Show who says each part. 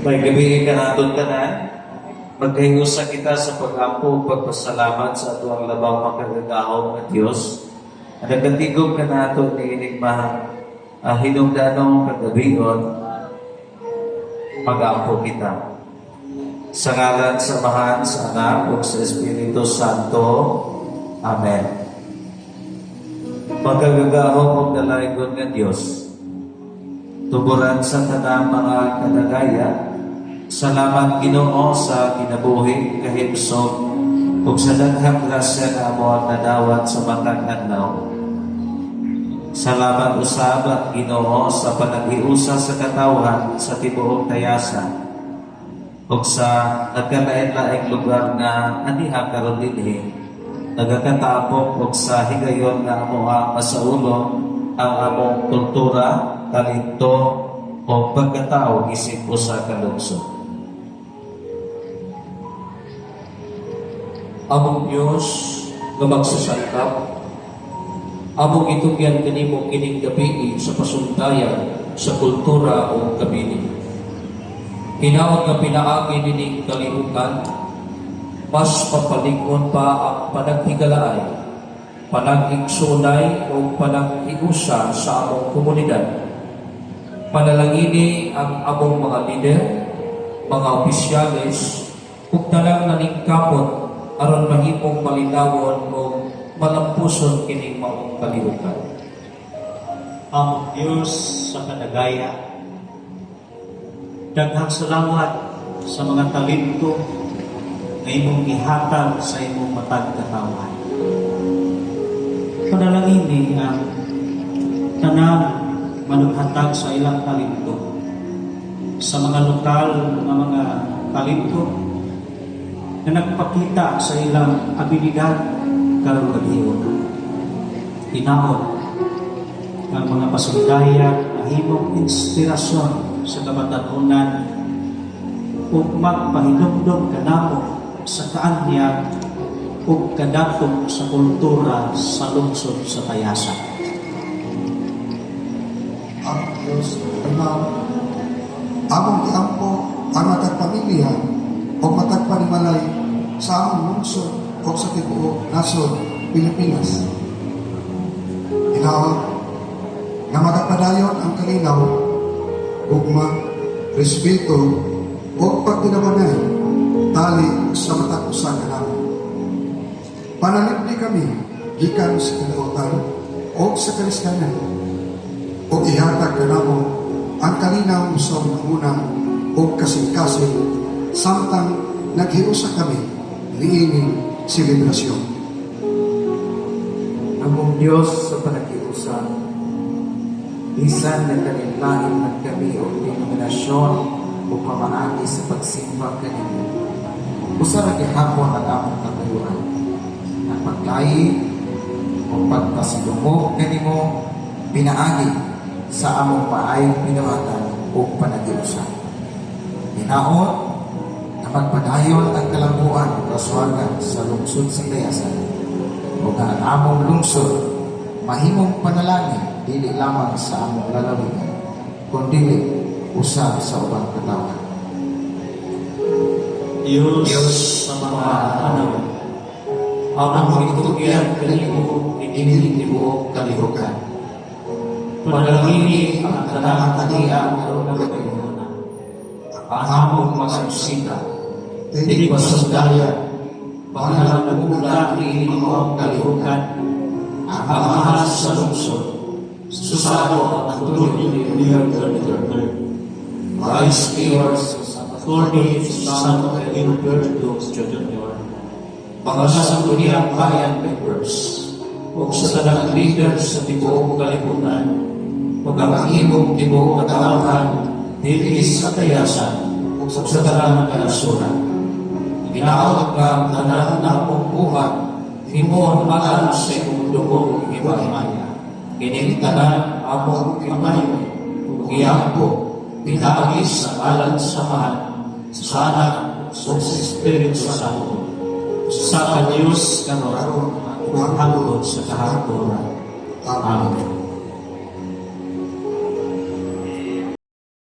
Speaker 1: May gabi ka naton tanan. Magkahiusa kita sa pag-ampo pagpasalamat sa ato ang labang makagagahong ng Diyos. At nagkatigog ka naton ni inigmahang hinungdanong kagabigon, mag-ampo kita. Sa ngalan sa Amahan, sa Anak, ug sa Espiritu Santo. Amen. Magkagagahong ug dalaygon ng Diyos. Tuburan sa tanang mga kadagaya, salamat Ginoo sa kinabuhi kahimsog ug sa daghang grasya na amo ang nadawat sa matag adlaw. Salamat usab Ginoo sa panaghiusa sa katawhan sa tibuok tayasa ug sa nagkalain-laing lugar nga aniha karon dinhi nagakatapok ug sa higayon nga amo ang masaulong ang among kultura, talento o pagkatao isip usa ka lungsod.
Speaker 2: Among Diyos nga magsasangkap, among itugyan kanimo kining gabi sa pasundayan sa kultura o kabili. Hinaot nga pinaagi nining kalihukan, mas papalingon pa ang panaghigalay, panag-igsunay o panag-iusa sa among komunidad. Panalangini ang among mga lider, mga opisyalis, ug tanang naningkamot aron mahimong malinawon o malampuson kining maong kalihukan.
Speaker 3: Ang Diyos sa kadagaya, daghang salamat sa mga talento na imong gihatag sa imong matag katawan. Panalangini ang tanang manughatag sa ilang talento, sa mga lokal na mga talento na nagpakita sa ilang abilidad karong gabiyon. Hinaot ang mga pasundaya na himong inspirasyon sa kabatanunan ug magpahinumdom kanamo sa kaanyag ug kadatok sa kultura sa lungsod sa Tayasa.
Speaker 4: Ang Diyos among giampo ang matag pamilya o matag panimalay sa among lungsod o sa tibuok nasod Pilipinas. Hinaot nga magapadayon ang kalinaw, gugma, respeto o pagtinabanay tali sa matag usa ka namin. Panalipdi kami gikan sa kalibutan o sa kaliskanan o ihatag kanamo ang kalinaw sa unang o kasing-kasing samtang naghiusa kami niining selebrasyon.
Speaker 5: Among Diyos sa panagiusa, bisan na kanilain man kami o denominasyon o pamaagi sa pagsimba kanimo. Usa ra gihapon ang among katayuan. Ang paglayi o pagpasidungog kanimo pinaagi sa among paayong pinuhatan o panagiusa. Hinaot na magpadayon ang kalambuan o kaswagan sa lungsod sa Tayasan o nga ang among lungsod mahimong panalangin dili lamang sa among lalawigan kundi usab sa ubang katawan.
Speaker 3: Diyos sa mga panahon, among itugyan kanimo ining tibuok kalihukan. Panalangini ang tanang kaniya karong gabiyon. Ang among mga bisita, hindi pasundayan, bahalang nagmula ining maong kalihukan, ang mahal sa lungsod, susado ang tulog ni Leon III, Vice Mayor Attorney Susano Gilberto Jr., mga sangguniang bayan members, ug sa tanang leader sa tibuok kalibutan, ug ang imong tibuok katawhan dili sa Tayasan ug sa tanang kanasuran. Ginaawat nga ang tanan na akong buhat, himon alam sa imong dugo himaya. Kining tanan among imayo ug iampo pinagi sa alam samahan sa Anak ug sa Espiritu Santo. Sa Diyos karon ug hangtod sa kahapon. Amen.